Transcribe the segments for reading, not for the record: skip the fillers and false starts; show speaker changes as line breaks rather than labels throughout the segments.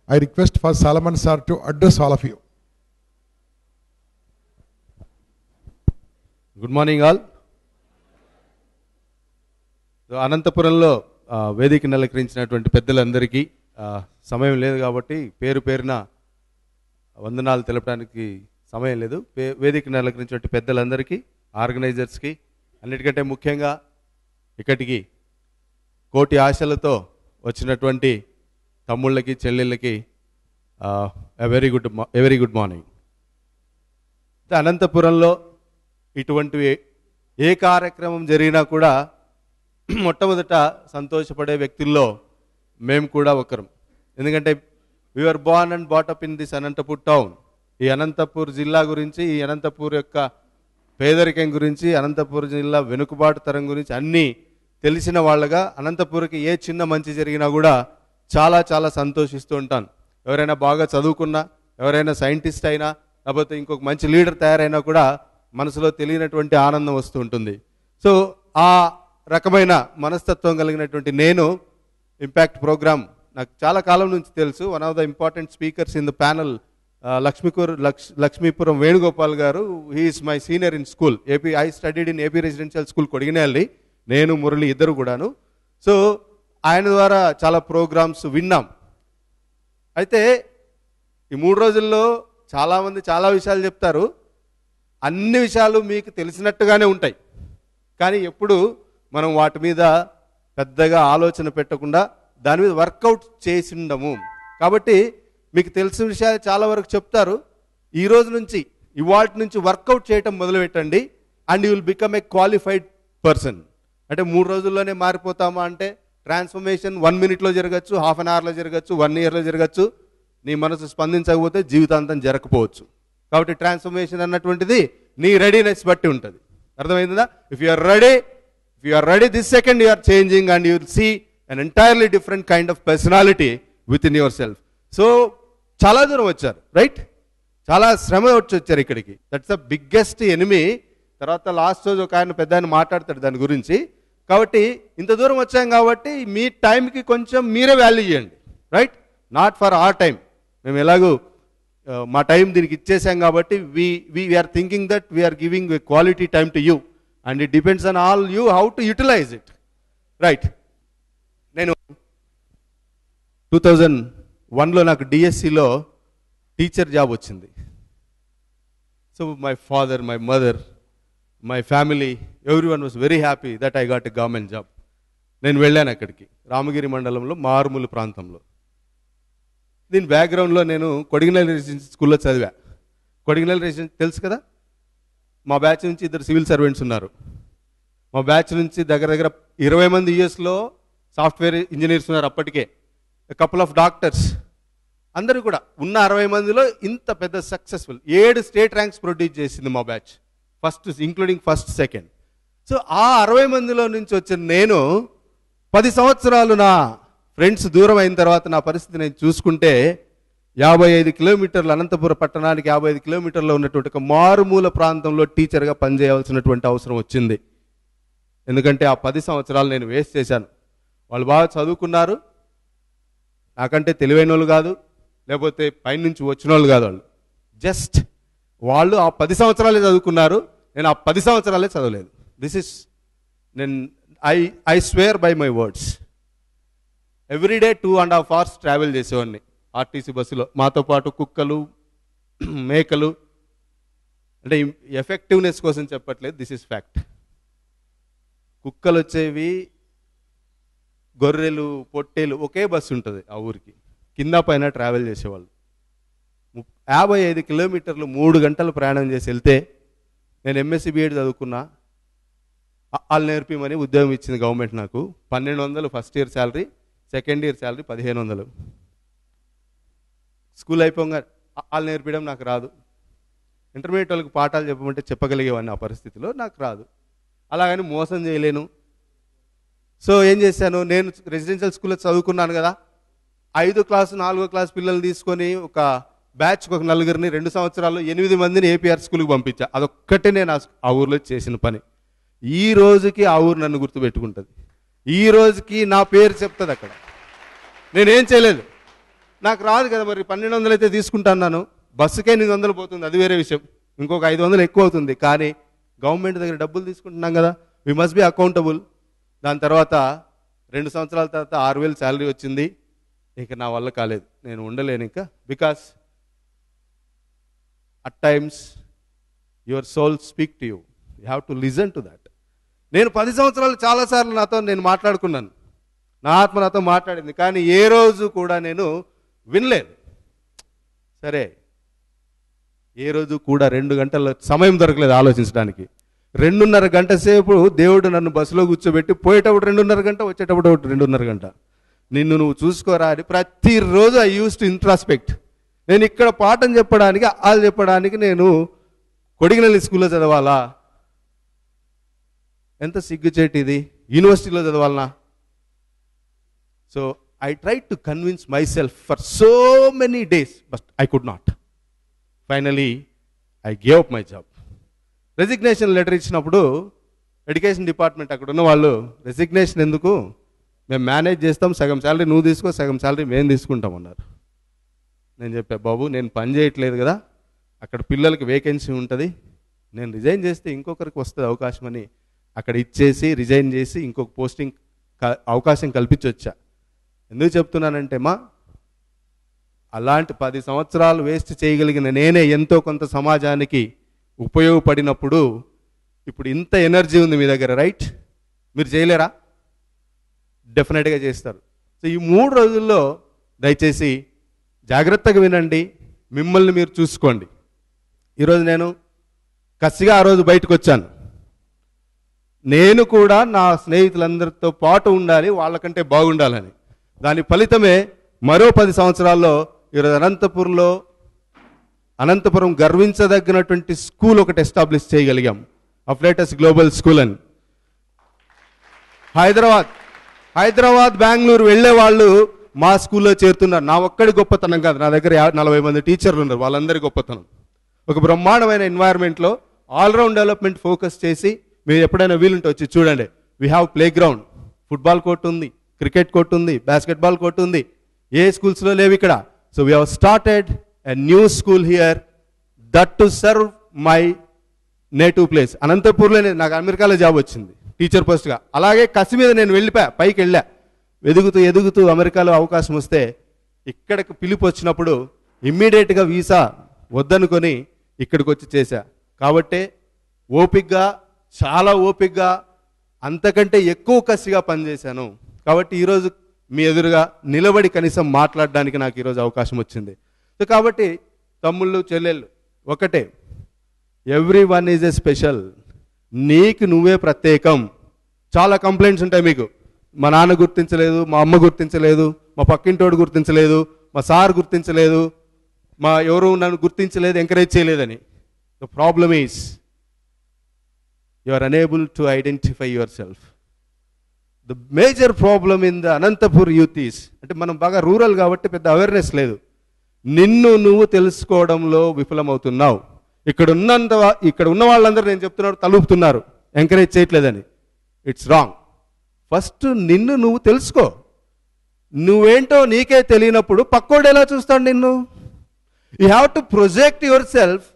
I request for Solomon sir to address all of you.
Good morning all. అనంతపురంలో వేదికను అలంకరించినటువంటి పెద్దలందరికీ సమయం లేదు కాబట్టి పేరు పేరున వందనాలు తెలపడానికి సమయం లేదు. వేదికను అలంకరించినటువంటి పెద్దలందరికీ, ఆర్గనైజర్స్కి, అన్నిటికంటే ముఖ్యంగా ఇక్కడికి కోటి ఆశలతో వచ్చినటువంటి తమ్ముళ్ళకి, చెల్లెళ్ళకి వెరీ గుడ్ మార్నింగ్. అనంతపురంలో ఇటువంటి ఏ కార్యక్రమం జరిగినా కూడా మొట్టమొదట సంతోషపడే వ్యక్తుల్లో మేము కూడా ఒకరం. ఎందుకంటే we are born and brought up in this Anantapur town. ఈ అనంతపూర్ జిల్లా గురించి, ఈ అనంతపూర్ యొక్క పేదరికం గురించి, అనంతపూర్ జిల్లా వెనుకబాటు తరం గురించి అన్నీ తెలిసిన వాళ్ళగా అనంతపూర్కి ఏ చిన్న మంచి జరిగినా కూడా చాలా చాలా సంతోషిస్తూ ఉంటాను. ఎవరైనా బాగా చదువుకున్నా, ఎవరైనా సైంటిస్ట్ అయినా, లేకపోతే ఇంకొక మంచి లీడర్ తయారైనా కూడా మనసులో తెలియనటువంటి ఆనందం వస్తూ ఉంటుంది. సో ఆ రకమైన మనస్తత్వం కలిగినటువంటి నేను ఇంపాక్ట్ ప్రోగ్రామ్ నాకు చాలా కాలం నుంచి తెలుసు. One of the important speakers in the panel Lakshmipuram Venugopal గారు. He is my senior in school. I studied in AP residential school Kodiginelli. నేను, మురళి ఇద్దరు కూడాను. సో ఆయన ద్వారా చాలా ప్రోగ్రామ్స్ విన్నాం. అయితే ఈ 3 రోజుల్లో చాలామంది చాలా విషయాలు చెప్తారు. అన్ని విషయాలు మీకు తెలిసినట్టుగానే ఉంటాయి, కానీ ఎప్పుడు మనం వాటి మీద పెద్దగా ఆలోచన పెట్టకుండా దాని మీద వర్కౌట్ చేసి ఉండము. కాబట్టి మీకు తెలిసిన విషయాలు చాలా వరకు చెప్తారు. ఈ రోజు నుంచి, ఇవాళ నుంచి వర్కౌట్ చేయటం మొదలుపెట్టండి and you will become a qualified person. అంటే 3 రోజుల్లోనే మారిపోతామా అంటే ట్రాన్స్ఫర్మేషన్ 1 minute జరగచ్చు, హాఫ్ అన్ అవర్లో జరగచ్చు, 1 yearలో జరగచ్చు. నీ మనసు స్పందించకపోతే జీవితాంతం జరగకపోవచ్చు. కాబట్టి ట్రాన్స్ఫర్మేషన్ అన్నటువంటిది నీ రెడీనెస్ బట్టి ఉంటుంది. అర్థమైందా? If you are ready this second you are changing and you will see an entirely different kind of personality within your self. So చాలా దూరం వచ్చారు, రైట్? చాలా శ్రమ వచ్చారు ఇక్కడికి. That's the biggest enemy. తర్వాత లాస్ట్ రోజు ఒక ఆయన పెద్ద ఆయన మాట్లాడతాడు దాని గురించి. కాబట్టి ఇంత దూరం వచ్చాం కాబట్టి మీ టైంకి కొంచెం మీరే వాల్యూ చేయండి, right? Not for our time. మేము ఎలాగూ మా టైం దీనికి ఇచ్చేసాం కాబట్టి we are thinking that we are giving a quality time to you and it depends on all you how to utilize it, right? నేను 2001లో నాకు డిఎస్సిలో టీచర్ జాబ్ వచ్చింది. So my father, my mother, my family, everyone was very happy that I got a government job. నేను వెళ్ళాను అక్కడికి, రామగిరి మండలంలో మారుమూల ప్రాంతంలో. దీని బ్యాక్గ్రౌండ్లో నేను కొడిగినేల్లి రెసిడెన్షియల్ స్కూల్లో చదివా. కొడిగినేల్లి రెసిడెన్షియల్ తెలుసు కదా? మా బ్యాచ్ నుంచి 2 సివిల్ సర్వెంట్స్ ఉన్నారు. మా బ్యాచ్ నుంచి దగ్గర 20 మంది యూఎస్లో సాఫ్ట్వేర్ ఇంజనీర్స్ ఉన్నారు అప్పటికే. Couple of doctors. అందరూ కూడా ఉన్న 60 మందిలో ఇంత పెద్ద సక్సెస్ఫుల్ 7 స్టేట్ ర్యాంక్స్ ప్రొడ్యూస్ చేసింది మా batch, first including first, second. So ఆ 60 మందిలో నుంచి వచ్చిన నేను 10 సంవత్సరాలు నా ఫ్రెండ్స్ దూరం అయిన తర్వాత నా పరిస్థితి నేను చూసుకుంటే 55 కిలోమీటర్లు, అనంతపురం పట్టణానికి 55 కిలోమీటర్లో ఉన్నటువంటి ఒక మారుమూల ప్రాంతంలో టీచర్గా పనిచేయవలసినటువంటి అవసరం వచ్చింది. ఎందుకంటే ఆ 10 సంవత్సరాలు నేను వేస్ట్ చేశాను. వాళ్ళు బాగా చదువుకున్నారు, నాకంటే తెలివైన వాళ్ళు కాదు, లేకపోతే పైనుంచి వచ్చిన వాళ్ళు కాదు. వాళ్ళు ఆ 10 సంవత్సరాలే చదువుకున్నారు, నేను ఆ 10 సంవత్సరాలే చదవలేదు. I swear by my words. Everyday 2.5 hours travel చేసేవాడిని ఆర్టీసీ బస్సులో. మాతో పాటు కుక్కలు, మేకలు. అంటే ఎఫెక్టివ్నెస్ కోసం చెప్పట్లేదు, దిస్ ఇస్ ఫ్యాక్ట్. కుక్కలు వచ్చేవి, గొర్రెలు, పొట్టేలు, ఒకే బస్సు ఉంటుంది ఆ ఊరికి. కింద పైన ట్రావెల్ చేసేవాళ్ళు. 55 కిలోమీటర్లు 3 గంటలు ప్రయాణం చేసి వెళ్తే నేను ఎంఎస్సీ బీఎడ్ చదువుకున్నా. వాళ్ళు నేర్పిమని ఉద్యోగం ఇచ్చింది గవర్నమెంట్ నాకు. 1200 first year salary, second year salary 1500. School అయిపోగా వాళ్ళు నేర్పించడం నాకు రాదు. ఇంటర్మీడియట్ వాళ్ళకి పాఠాలు చెప్పమంటే చెప్పగలిగేవాడిని, ఆ పరిస్థితిలో నాకు రాదు. అలాగని మోసం చేయలేను. సో ఏం చేశాను, నేను రెసిడెన్షియల్ స్కూల్లో చదువుకున్నాను కదా, 5వ క్లాసు 4వ క్లాస్ పిల్లల్ని తీసుకొని ఒక బ్యాచ్కి ఒక 4గురిని 2 సంవత్సరాలు 8 మందిని ఏపీఆర్ స్కూల్కి పంపించా. అదొక్కటే నేను ఆ ఊర్లో చేసిన పని. ఈ రోజుకి ఆ ఊరు నన్ను గుర్తుపెట్టుకుంటుంది, ఈ రోజుకి నా పేరు చెప్తుంది అక్కడ. నేనేం చేయలేదు, నాకు రాదు కదా, మరి 1200 అయితే తీసుకుంటాను, బస్సుకే 800 పోతుంది, అది వేరే విషయం, ఇంకొక 500 ఎక్కువ అవుతుంది. కానీ గవర్నమెంట్ దగ్గర డబ్బులు తీసుకుంటున్నాం కదా, వి మస్ట్ బి అకౌంటబుల్. దాని తర్వాత 2 సంవత్సరాల తర్వాత 6000 శాలరీ వచ్చింది. ఇక నా వల్ల కాలేదు, నేను ఉండలేను ఇంకా. Because at times your soul speak to you, you have to listen to that. నేను 10 సంవత్సరాలు చాలాసార్లు నేను మాట్లాడుకున్నాను, నా ఆత్మ నాతో మాట్లాడింది, కానీ ఏ రోజు కూడా నేను వినలేదు. సరే, ఏ రోజు కూడా 2 గంటల సమయం దొరకలేదు ఆలోచించడానికి. 2.5 గంట సేపు దేవుడు నన్ను బస్సులో కూర్చోబెట్టి, పోయేటప్పుడు 2.5 గంట, వచ్చేటప్పుడు 2.5 గంట, నిన్ను నువ్వు చూసుకోరా అని ప్రతిరోజు ఐ యూస్ టు ఇంట్రాస్పెక్ట్. నేను ఇక్కడ పాఠం చెప్పడానికి, వాళ్ళు చెప్పడానికి నేను కొడిగినల్లి స్కూల్లో చదవాలా? ఎంత సిగ్గుచేటి ఇది, యూనివర్సిటీలో చదవాలనా? So I try to convince myself for so many days, but I could not. Finally I gave up my job. Resignation letter ఇచ్చినప్పుడు ఎడ్యుకేషన్ డిపార్ట్మెంట్ అక్కడ ఉన్న వాళ్ళు, రెసిగ్నేషన్ ఎందుకు, మేము మేనేజ్ చేస్తాం, సగం శాలరీ నువ్వు తీసుకో, సగం శాలరీ మేము తీసుకుంటాం అన్నారు. నేను చెప్పా, బాబు నేను పని చేయట్లేదు కదా, అక్కడ పిల్లలకి వేకెన్సీ ఉంటుంది, నేను రిజైన్ చేస్తే ఇంకొకరికి వస్తుంది అవకాశం అని అక్కడ ఇచ్చేసి రిజైన్ చేసి ఇంకొక పోస్టింగ్ అవకాశం కల్పించి వచ్చా. ఎందుకు చెప్తున్నానంటే అలాంటి 10 సంవత్సరాలు వేస్ట్ చేయగలిగిన నేనే ఎంతో కొంత సమాజానికి ఉపయోగపడినప్పుడు ఇప్పుడు ఇంత ఎనర్జీ ఉంది మీ దగ్గర, రైట్? మీరు చేయలేరా? డెఫినెట్గా చేస్తారు. సో ఈ 3 రోజుల్లో దయచేసి జాగ్రత్తగా వినండి, మిమ్మల్ని మీరు చూసుకోండి. ఈరోజు నేను కసిగా ఆ రోజు బయటకు వచ్చాను. నేను కూడా నా స్నేహితులందరితో పాటు ఉండాలి, వాళ్ళకంటే బాగుండాలని. దాని ఫలితమే మరో 10 సంవత్సరాల్లో ఈరోజు అనంతపురం గర్వించదగినటువంటి స్కూల్ ఒకటి ఎస్టాబ్లిష్ చేయగలిగాం, అఫ్లేటస్ గ్లోబల్ స్కూల్ అని. హైదరాబాద్ బెంగళూరు వెళ్ళే వాళ్ళు మా స్కూల్లో చేరుతున్నారు. నా ఒక్కడి గొప్పతనం కాదు, నా దగ్గర 40 మంది టీచర్లు ఉన్నారు, వాళ్ళందరి గొప్పతనం. ఒక బ్రహ్మాండమైన ఎన్వైర్న్మెంట్లో ఆల్రౌండ్ డెవలప్మెంట్ ఫోకస్ చేసి, మీరు ఎప్పుడైనా వీలుంటే వచ్చి చూడండి. We have playground, football court ఉంది, క్రికెట్ కోర్ట్ ఉంది, బాస్కెట్బాల్ కోర్ట్ ఉంది. ఏ స్కూల్స్లో లేవు ఇక్కడ. So we have started a new school here, that to serve my native place. అనంతపూర్లోనే నాకు అమెరికాలో జాబ్ వచ్చింది టీచర్ పోస్ట్గా. అలాగే కసి మీద నేను వెళ్ళిపోయా, పైకి వెళ్ళా, ఎదుగుతూ అమెరికాలో అవకాశం వస్తే ఇక్కడికి పిలుపు వచ్చినప్పుడు ఇమ్మీడియట్గా వీసా వద్దనుకొని ఇక్కడికి వచ్చి చేశా. కాబట్టే ఓపిక్గా, చాలా ఓపిక్గా, అంతకంటే ఎక్కువ కసిగా పనిచేశాను. కాబట్టి ఈరోజు మీ ఎదురుగా నిలబడి కనీసం మాట్లాడడానికి నాకు ఈరోజు అవకాశం వచ్చింది. సో కాబట్టి తమ్ముళ్ళు చెల్లెళ్ళు ఒకటే, every one is a special. నీకు నువ్వే ప్రత్యేకం. చాలా కంప్లైంట్స్ ఉంటాయి మీకు, మా నాన్న గుర్తించలేదు, మా అమ్మ గుర్తించలేదు, మా పక్కింటోడు గుర్తించలేదు, మా సార్ గుర్తించలేదు, మా ఎవరు నన్ను గుర్తించలేదు, ఎంకరేజ్ చేయలేదని. The problem is you are unable to identify your self. The major problem in the Anantapur youth is, అంటే మనం బాగా రూరల్ కాబట్టి పెద్ద అవేర్నెస్ లేదు. నిన్ను నువ్వు తెలుసుకోవడంలో విఫలమవుతున్నావు. ఇక్కడ ఉన్న వాళ్ళందరూ నేను చెప్తున్నాడు తలుపుతున్నారు, ఎంకరేజ్ చేయట్లేదని. It's wrong. ఫస్ట్ నిన్ను నువ్వు తెలుసుకో. నువ్వేంటో నీకే తెలియనప్పుడు పక్కోడు ఎలా చూస్తాడు నిన్ను? You have to project your self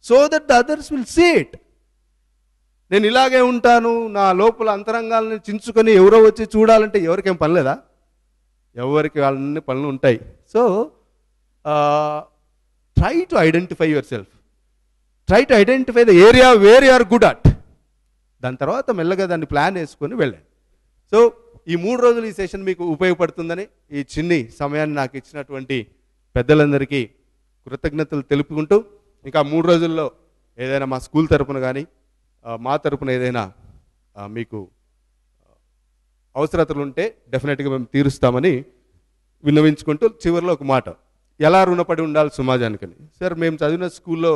so that the others will see it. నేను ఇలాగే ఉంటాను, నా లోపల అంతరంగాలను చించుకొని ఎవరో వచ్చి చూడాలంటే ఎవరికేం పని లేదా? ఎవరికి వాళ్ళని పనులు ఉంటాయి. So try to identify your self, try to identify the area where you are good at. దాని తర్వాత మెల్లగా దాన్ని ప్లాన్ వేసుకొని వెళ్ళండి. సో ఈ 3 రోజులు ఈ సెషన్ మీకు ఉపయోగపడుతుందని ఈ చిన్ని సమయాన్ని నాకు ఇచ్చినటువంటి పెద్దలందరికీ కృతజ్ఞతలు తెలుపుకుంటూ, ఇంకా 3 రోజుల్లో ఏదైనా మా స్కూల్ తరపున కానీ మా తరపున ఏదైనా మీకు అవసరతలు ఉంటే డెఫినెట్గా మేము తీరుస్తామని విన్నవించుకుంటూ, చివరిలో ఒక మాట, ఎలా రుణపడి ఉండాలి సమాజానికని. సార్, మేము చదివిన స్కూల్లో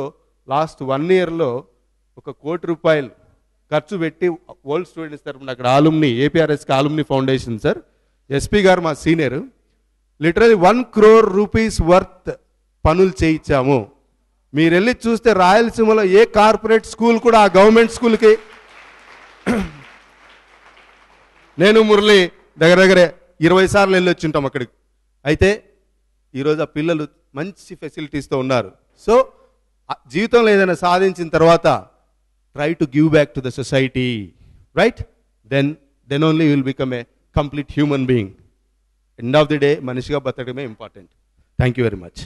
లాస్ట్ 1 ఇయర్లో 1 కోటి రూపాయలు ఖర్చు పెట్టి ఓల్డ్ స్టూడెంట్స్ తరపున అక్కడ ఆలుమ్ని, ఏపీఆర్ఎస్కి ఆలుమ్ని ఫౌండేషన్ సార్, ఎస్పీ గారు మా senior, literally 1 crore rupees worth పనులు చేయించాము. మీరు వెళ్ళి చూస్తే రాయలసీమలో ఏ కార్పొరేట్ స్కూల్ కూడా ఆ గవర్నమెంట్ స్కూల్కి, నేను మురళి దగ్గర 20 సార్లు వెళ్ళి వచ్చి ఉంటాం అక్కడికి. అయితే ఈరోజు ఆ పిల్లలు మంచి ఫెసిలిటీస్తో ఉన్నారు. సో జీవితంలో ఏదైనా సాధించిన తర్వాత try to give back to the society, right? Then only will become a complete human being. End of the day మనిషిగా బతకడమే important. Thank you very much.